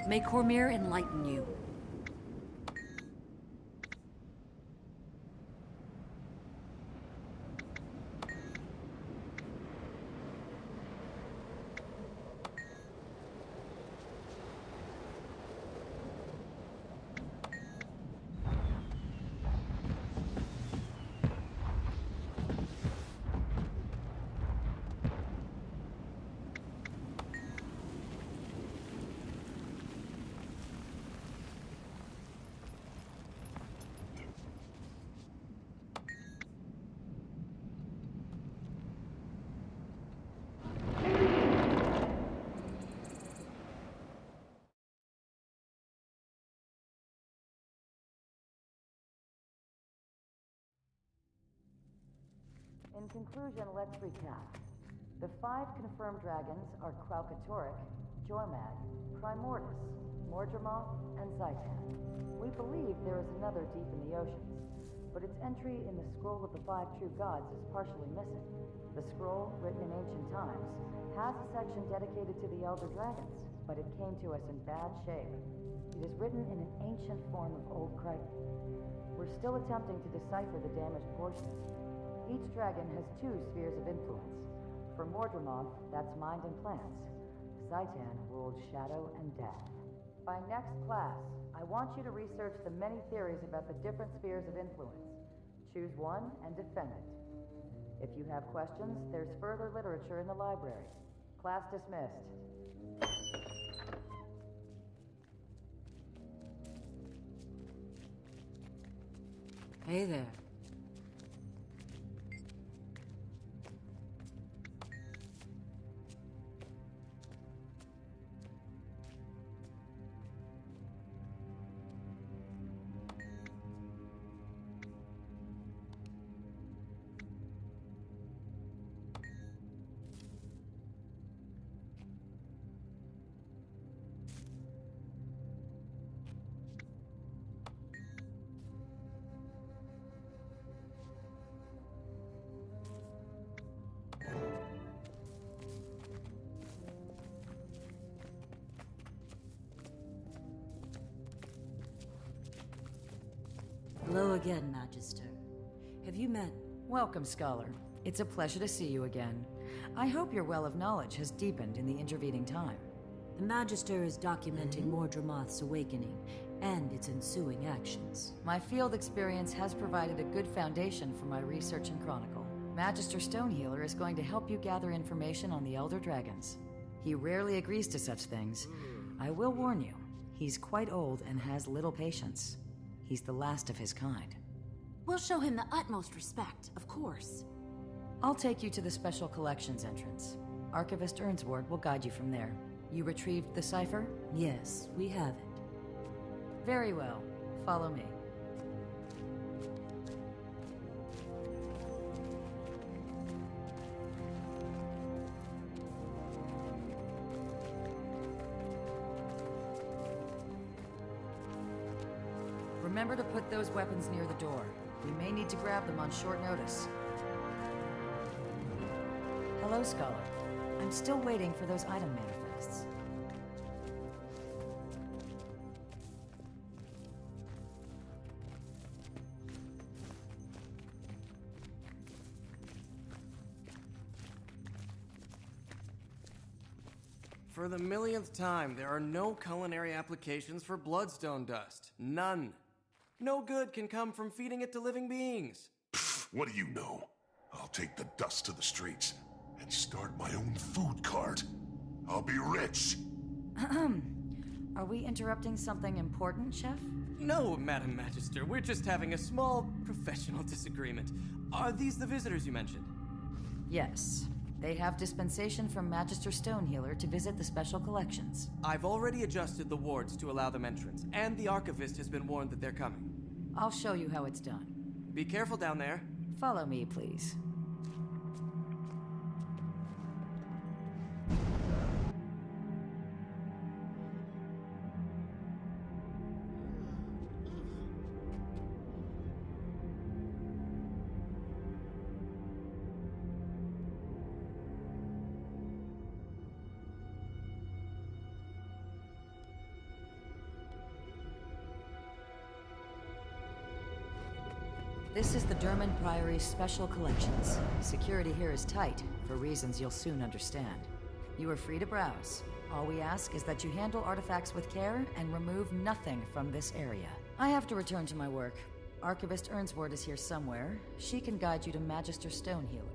May Cormier enlighten you. In conclusion, let's recap. The 5 confirmed dragons are Kraukatoric, Jormag, Primordius, Mordremoth, and Zaitan. We believe there is another deep in the oceans, but its entry in the Scroll of the 5 True Gods is partially missing. The scroll, written in ancient times, has a section dedicated to the Elder Dragons, but it came to us in bad shape. It is written in an ancient form of Old Crichton. We're still attempting to decipher the damaged portions. Each dragon has 2 spheres of influence. For Mordremoth, that's mind and plants. Zaitan rules shadow and death. By next class, I want you to research the many theories about the different spheres of influence. Choose one and defend it. If you have questions, there's further literature in the library. Class dismissed. Hey there. Hello again, Magister. Have you met... Welcome, Scholar. It's a pleasure to see you again. I hope your well of knowledge has deepened in the intervening time. The Magister is documenting Mordremoth's awakening and its ensuing actions. My field experience has provided a good foundation for my research and chronicle. Magister Stonehealer is going to help you gather information on the Elder Dragons. He rarely agrees to such things. I will warn you, he's quite old and has little patience. He's the last of his kind. We'll show him the utmost respect, of course. I'll take you to the Special Collections entrance. Archivist Ernsward will guide you from there. You retrieved the cipher? Yes, we have it. Very well. Follow me. Remember to put those weapons near the door. We may need to grab them on short notice. Hello, Scholar. I'm still waiting for those item manifests. For the millionth time, there are no culinary applications for bloodstone dust. None. No good can come from feeding it to living beings. What do you know? I'll take the dust to the streets and start my own food cart. I'll be rich. Are we interrupting something important, Chef? No, Madam Magister, we're just having a small professional disagreement. Are these the visitors you mentioned? Yes. They have dispensation from Magister Stonehealer to visit the Special Collections. I've already adjusted the wards to allow them entrance, and the archivist has been warned that they're coming. I'll show you how it's done. Be careful down there. Follow me, please. This is the Durmand Priory Special Collections. Security here is tight, for reasons you'll soon understand. You are free to browse. All we ask is that you handle artifacts with care and remove nothing from this area. I have to return to my work. Archivist Earnsward is here somewhere. She can guide you to Magister Stonehealer.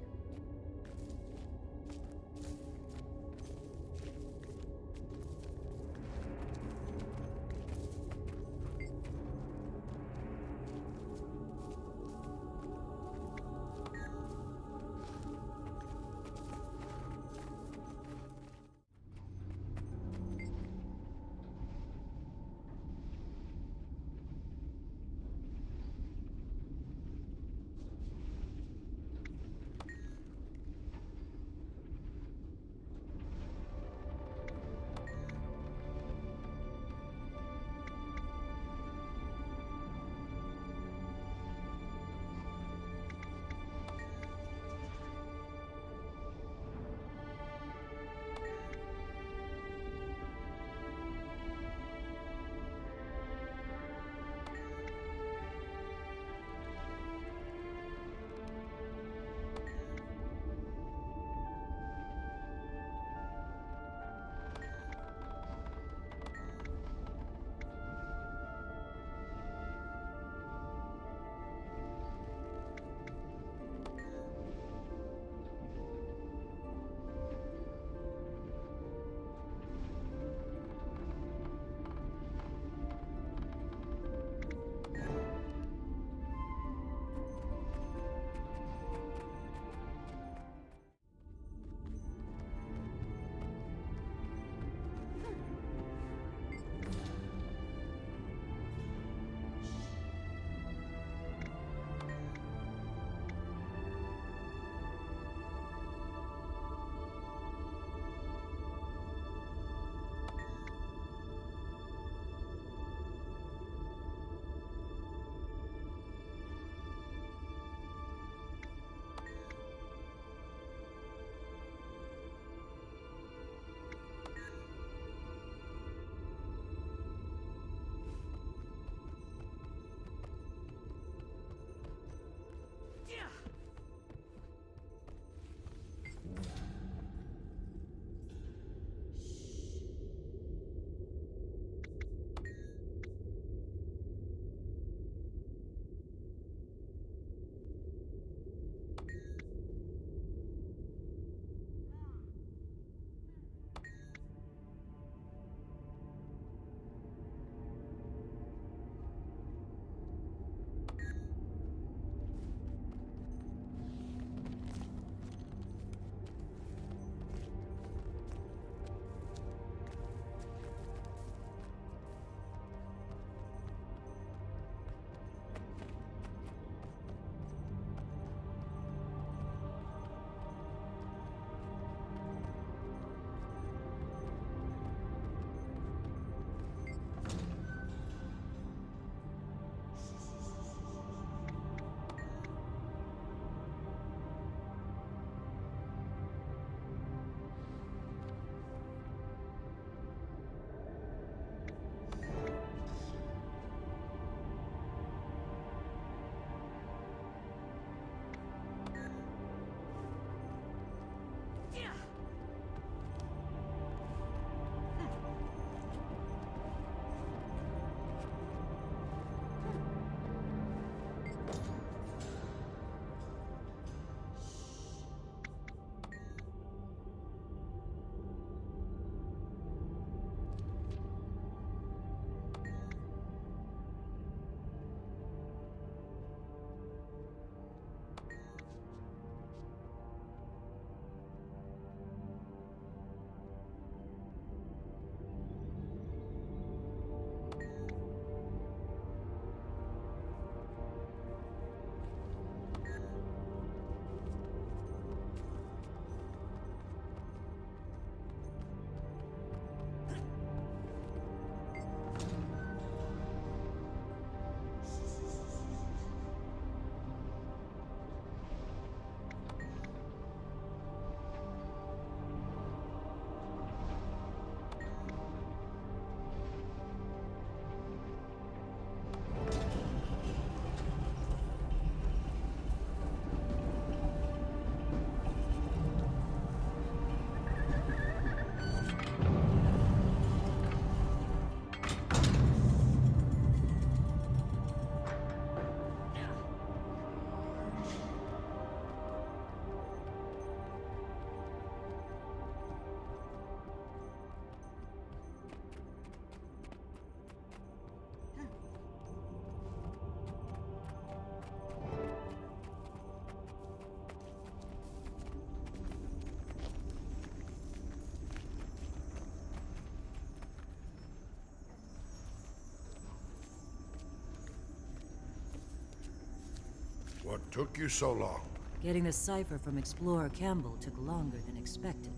took you so long? Getting the cipher from Explorer Campbell took longer than expected.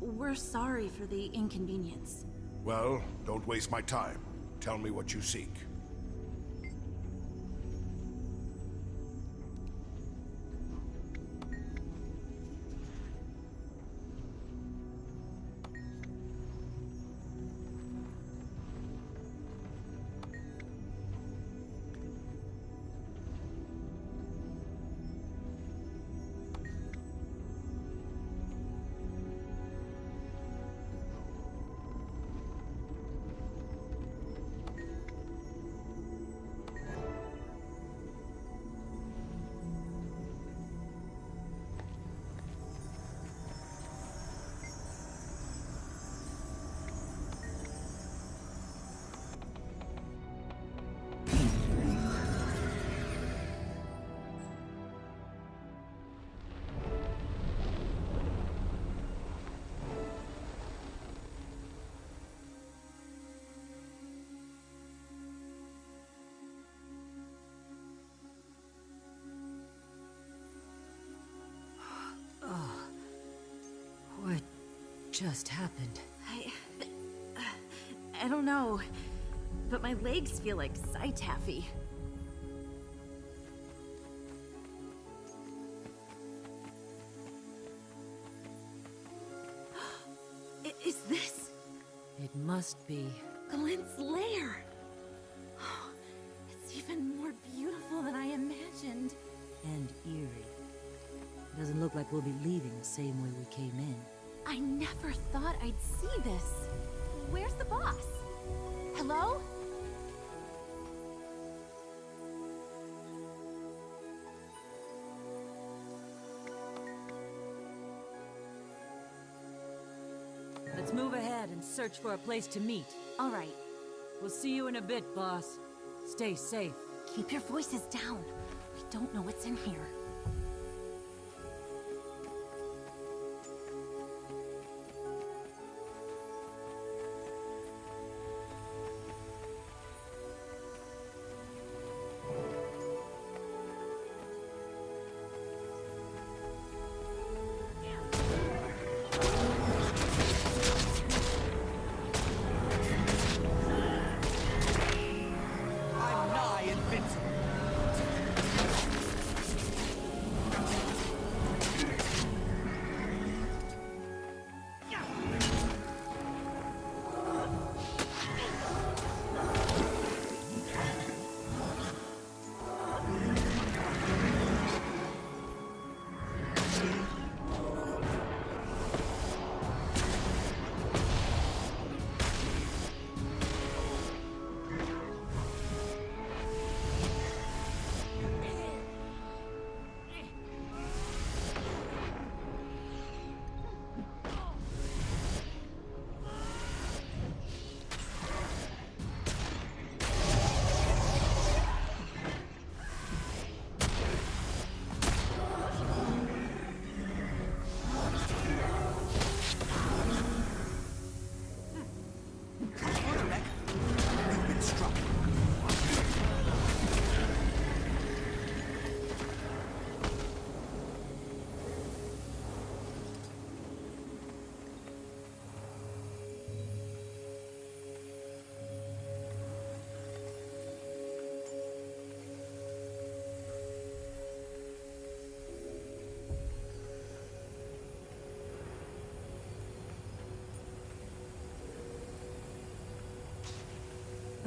We're sorry for the inconvenience. Well, don't waste my time. Tell me what you seek. What just happened? I don't know, but my legs feel like taffy. Is this It must be. Glint's lair? It's even more beautiful than I imagined. And eerie. Doesn't look like we'll be leaving the same way we came in. I never thought I'd see this. Where's the boss? Hello? Let's move ahead and search for a place to meet. All right. We'll see you in a bit, boss. Stay safe. Keep your voices down. We don't know what's in here.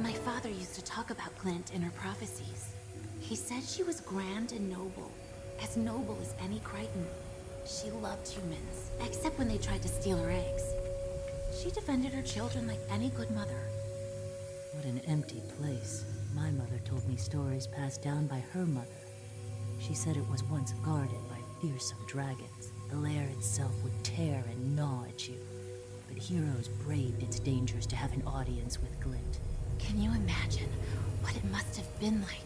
My father used to talk about Glint in her prophecies. He said she was grand and noble as any Crichton. She loved humans, except when they tried to steal her eggs. She defended her children like any good mother. What an empty place. My mother told me stories passed down by her mother. She said it was once guarded by fearsome dragons. The lair itself would tear and gnaw at you. But heroes braved its dangers to have an audience with Glint. Can you imagine what it must have been like?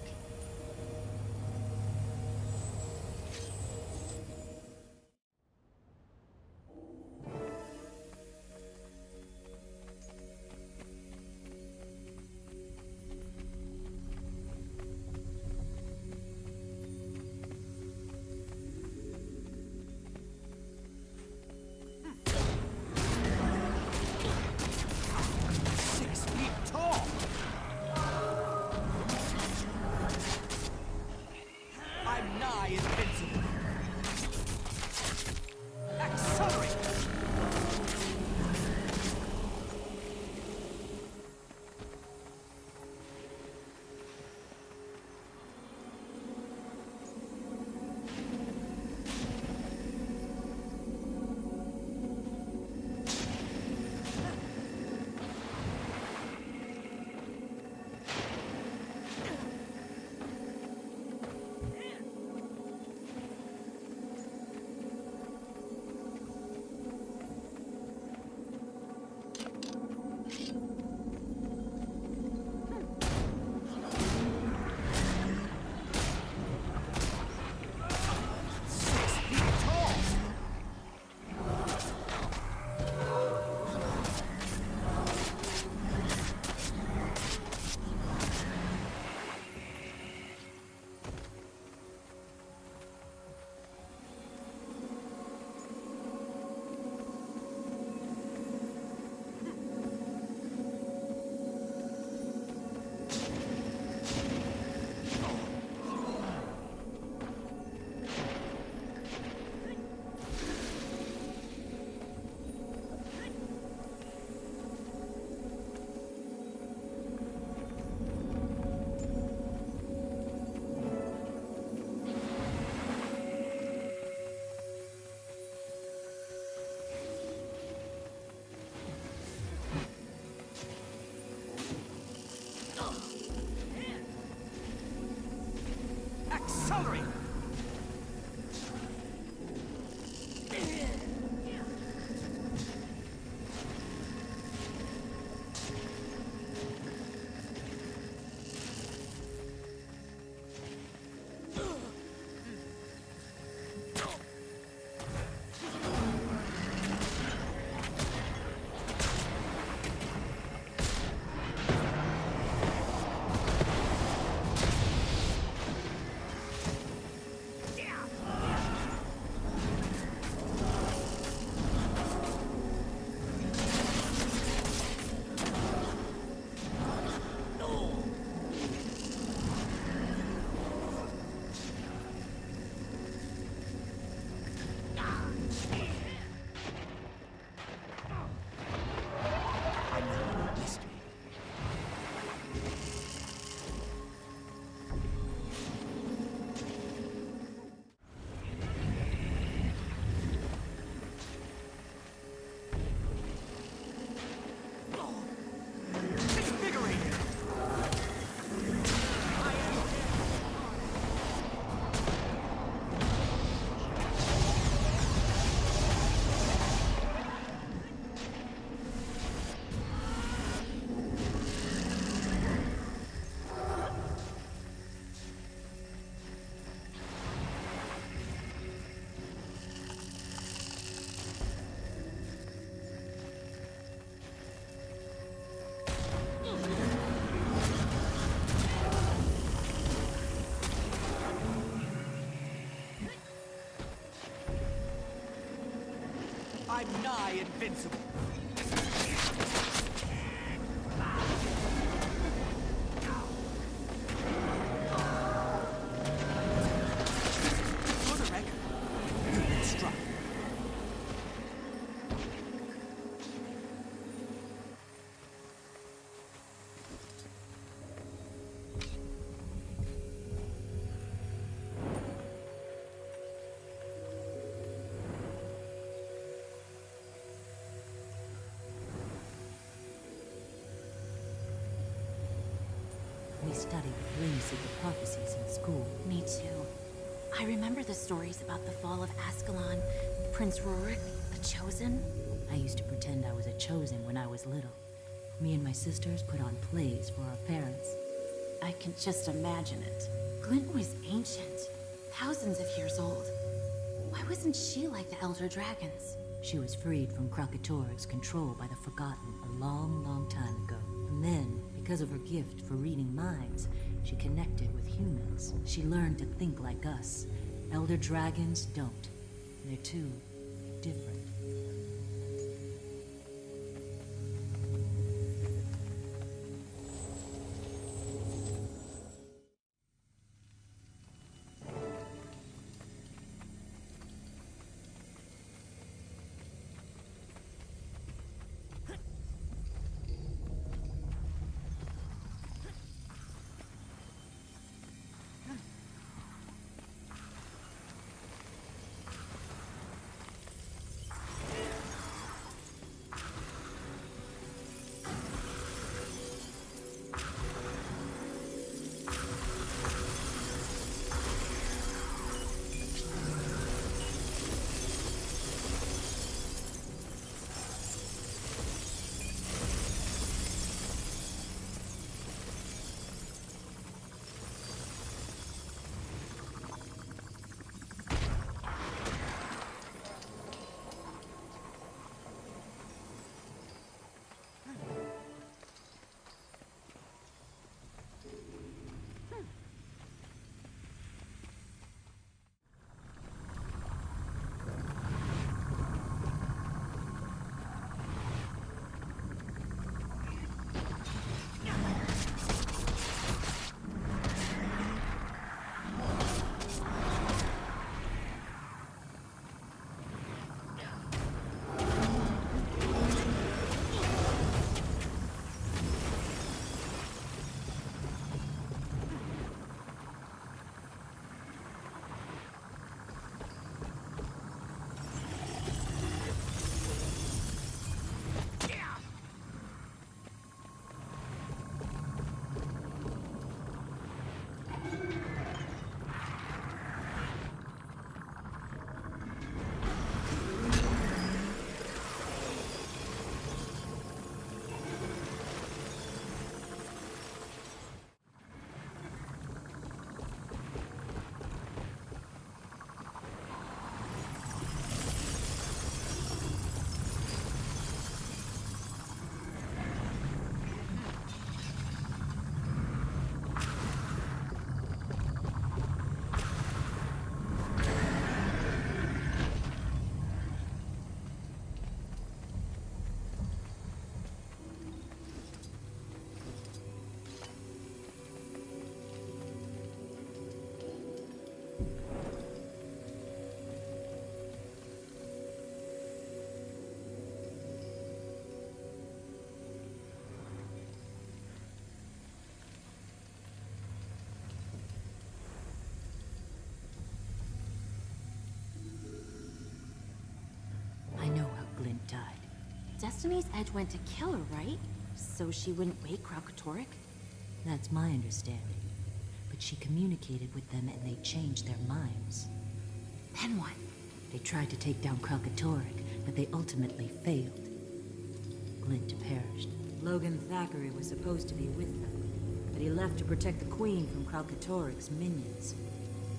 I'm nigh invincible. For the record, you've been struck. We studied the Green Secret prophecies in school. Me too. I remember the stories about the fall of Ascalon, Prince Rurik, the Chosen. I used to pretend I was a chosen when I was little. Me and my sisters put on plays for our parents. I can just imagine it. Glint was ancient, thousands of years old. Why wasn't she like the Elder Dragons? She was freed from Krakatorik's control by the Forgotten a long, long time ago. And then, because of her gift for reading minds, she connected with humans. She learned to think like us. Elder Dragons don't. They're too different. Destiny's Edge went to kill her, right? So she wouldn't wake Krakatoric? That's my understanding. But she communicated with them and they changed their minds. Then what? They tried to take down Krakatoric, but they ultimately failed. Glint perished. Logan Thackeray was supposed to be with them, but he left to protect the Queen from Krakatoric's minions.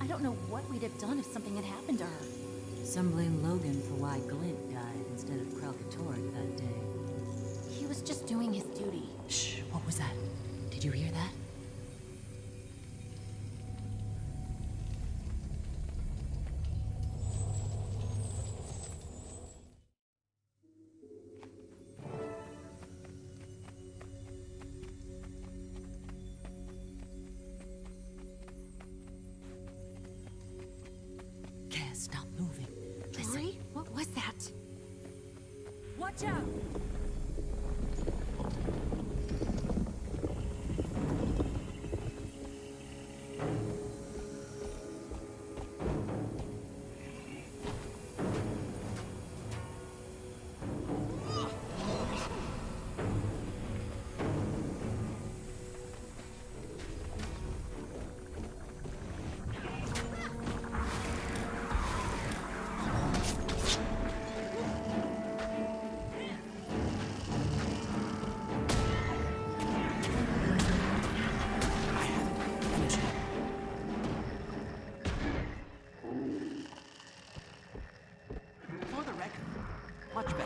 I don't know what we'd have done if something had happened to her. Some blame Logan for why Glint died instead of Krakatoric that day. He was just doing his duty. Shh, what was that? Did you hear that? has stopped moving. Listen. Dory? What was that? Watch out! For the record, much better.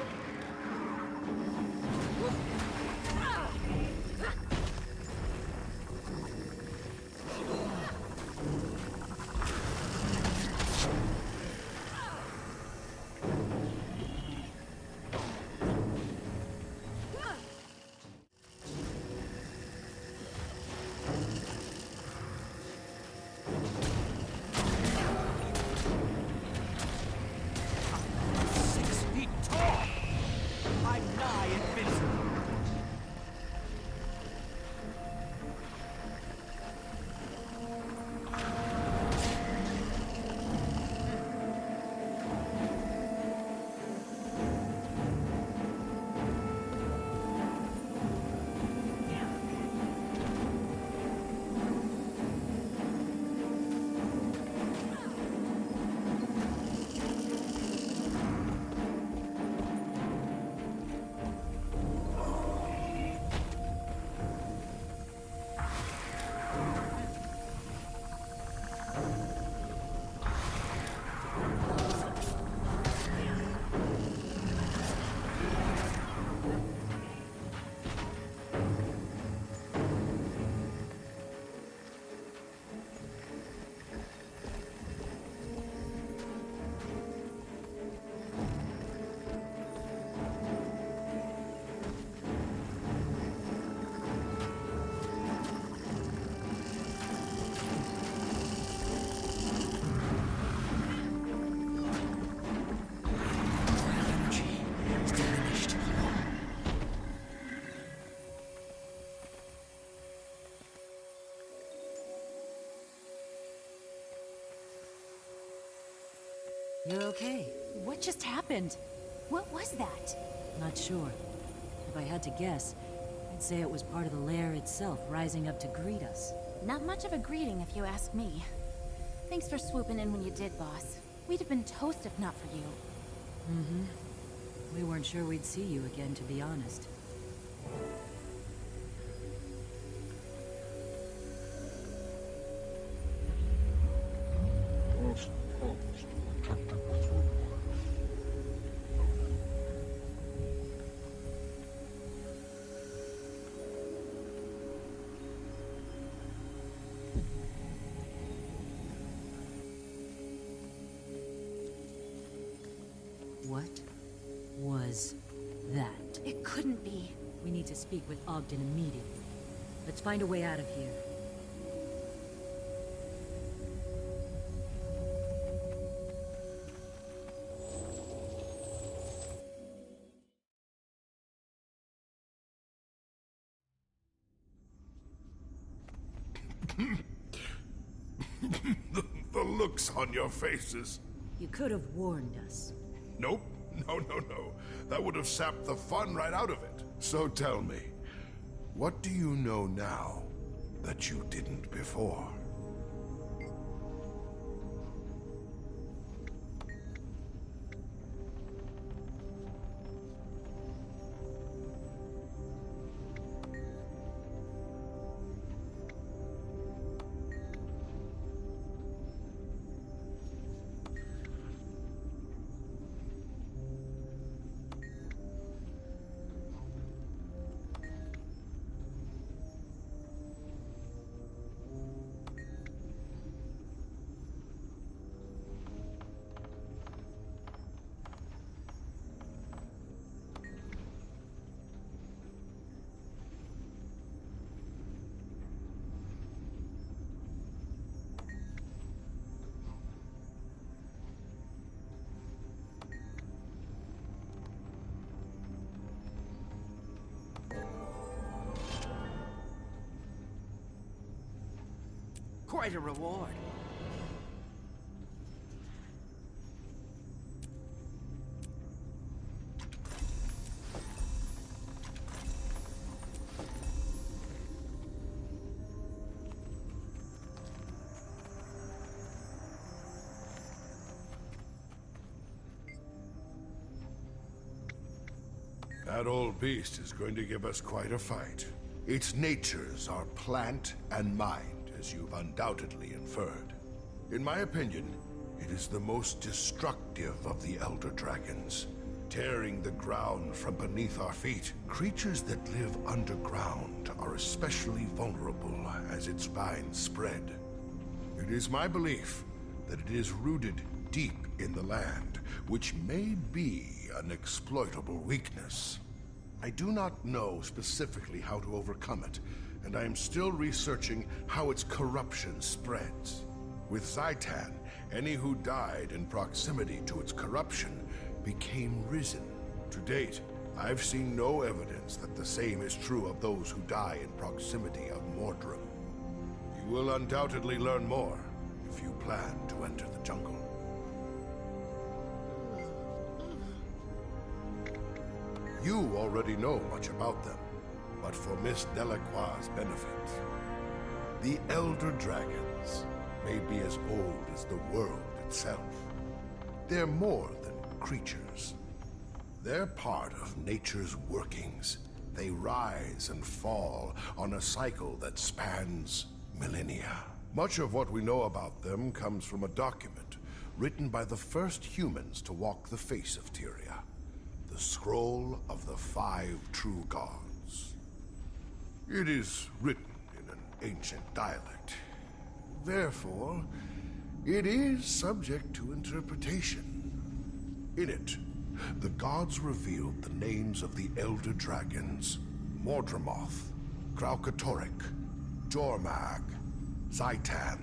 You're okay. What just happened? What was that? Not sure. If I had to guess, I'd say it was part of the lair itself rising up to greet us. Not much of a greeting, if you ask me. Thanks for swooping in when you did, boss. We'd have been toast if not for you. Mm-hmm. We weren't sure we'd see you again, to be honest. What was that? It couldn't be. We need to speak with Ogden immediately. Let's find a way out of here. The looks on your faces. You could have warned us. Nope. No. That would have sapped the fun right out of it. So tell me, what do you know now that you didn't before? Quite a reward. That old beast is going to give us quite a fight. Its natures are plant and mind, as you've undoubtedly inferred. In my opinion, it is the most destructive of the Elder Dragons, tearing the ground from beneath our feet. Creatures that live underground are especially vulnerable as its vines spread. It is my belief that it is rooted deep in the land, which may be an exploitable weakness. I do not know specifically how to overcome it, and I am still researching how its corruption spreads. With Zaitan, any who died in proximity to its corruption became risen. To date, I've seen no evidence that the same is true of those who die in proximity of Mordrum. You will undoubtedly learn more if you plan to enter the jungle. You already know much about them, but for Miss Delacroix's benefit, the Elder Dragons may be as old as the world itself. They're more than creatures. They're part of nature's workings. They rise and fall on a cycle that spans millennia. Much of what we know about them comes from a document written by the first humans to walk the face of Tyria. The Scroll of the Five True Gods. It is written in an ancient dialect. Therefore, it is subject to interpretation. In it, the gods revealed the names of the Elder Dragons: Mordramoth, Kraukatoric, Jormag, Zaitan,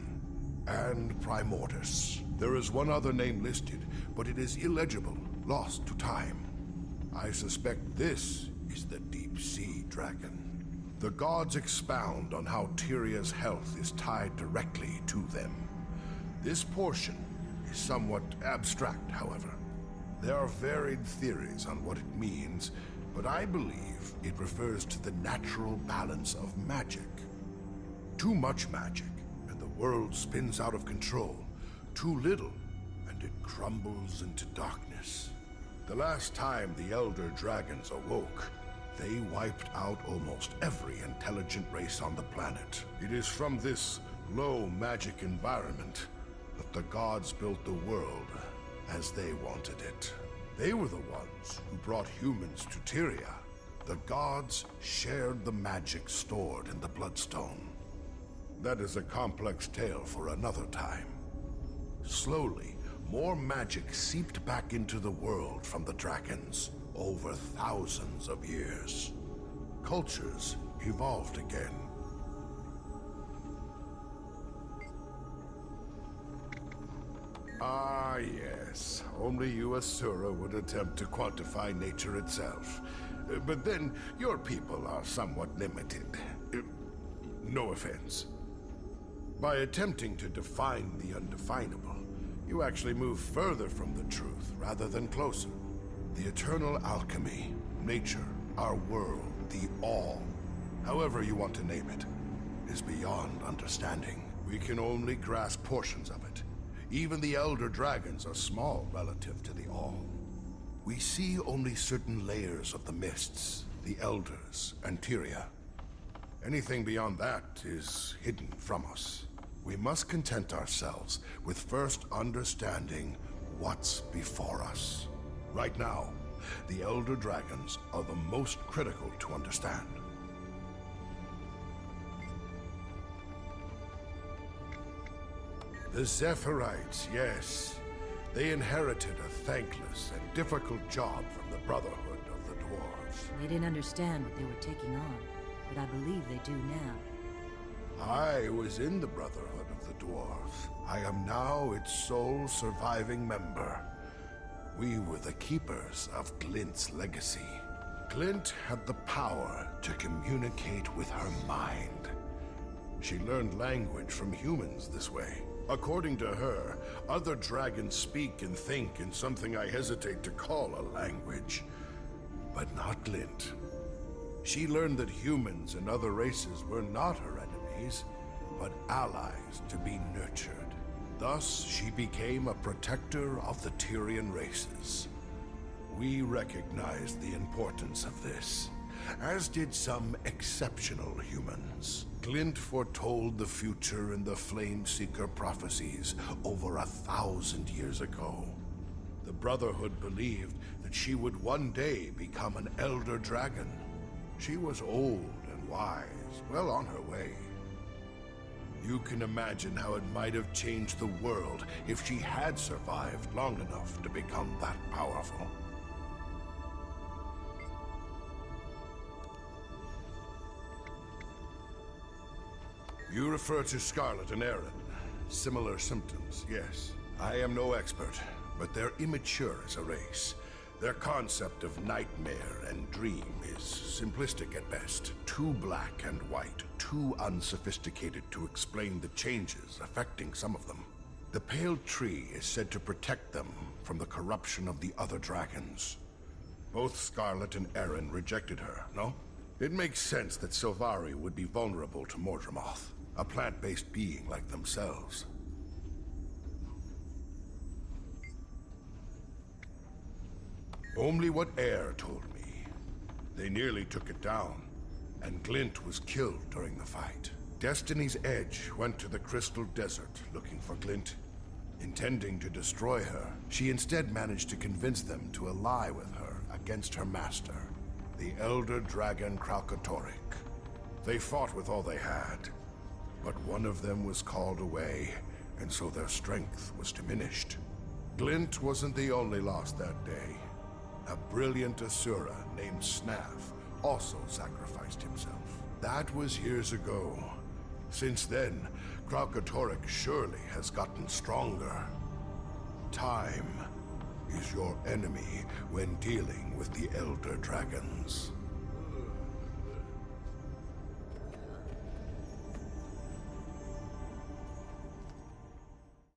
and Primordus. There is one other name listed, but it is illegible, lost to time. I suspect this is the Deep Sea Dragon. The gods expound on how Tyria's health is tied directly to them. This portion is somewhat abstract, however. There are varied theories on what it means, but I believe it refers to the natural balance of magic. Too much magic, and the world spins out of control. Too little, and it crumbles into darkness. The last time the Elder Dragons awoke, they wiped out almost every intelligent race on the planet. It is from this low magic environment that the gods built the world as they wanted it. They were the ones who brought humans to Tyria. The gods shared the magic stored in the Bloodstone. That is a complex tale for another time. Slowly, more magic seeped back into the world from the dragons over thousands of years. Cultures evolved again. Ah, yes. Only you, Asura, would attempt to quantify nature itself. But then, your people are somewhat limited. No offense. By attempting to define the undefinable, you actually move further from the truth rather than closer. The eternal alchemy, nature, our world, the all, however you want to name it, is beyond understanding. We can only grasp portions of it. Even the Elder Dragons are small relative to the all. We see only certain layers of the mists, the Elders, and Tyria. Anything beyond that is hidden from us. We must content ourselves with first understanding what's before us. Right now, the Elder Dragons are the most critical to understand. The Zephyrite, yes. They inherited a thankless and difficult job from the Brotherhood of the Dwarves. They didn't understand what they were taking on, but I believe they do now. I was in the Brotherhood of the Dwarves. I am now its sole surviving member. We were the keepers of Glint's legacy. Glint had the power to communicate with her mind. She learned language from humans this way. According to her, other dragons speak and think in something I hesitate to call a language. But not Glint. She learned that humans and other races were not her enemies, but allies to be nurtured. Thus, she became a protector of the Tyrian races. We recognized the importance of this, as did some exceptional humans. Glint foretold the future in the Flameseeker prophecies over 1,000 years ago. The Brotherhood believed that she would one day become an elder dragon. She was old and wise, well on her way. You can imagine how it might have changed the world if she had survived long enough to become that powerful. You refer to Scarlet and Aaron. Similar symptoms, yes. I am no expert, but they're immature as a race. Their concept of nightmare and dream is simplistic at best. Too black and white, too unsophisticated to explain the changes affecting some of them. The Pale Tree is said to protect them from the corruption of the other dragons. Both Scarlet and Aaron rejected her, no? It makes sense that Sylvari would be vulnerable to Mordremoth, a plant-based being like themselves. Only what Air told me. They nearly took it down, and Glint was killed during the fight. Destiny's Edge went to the Crystal Desert looking for Glint. Intending to destroy her, she instead managed to convince them to ally with her against her master, the Elder Dragon Kralkatorrik. They fought with all they had, but one of them was called away, and so their strength was diminished. Glint wasn't the only loss that day. A brilliant Asura named Snaff also sacrificed himself. That was years ago. Since then, Kralkatorrik surely has gotten stronger. Time is your enemy when dealing with the Elder Dragons.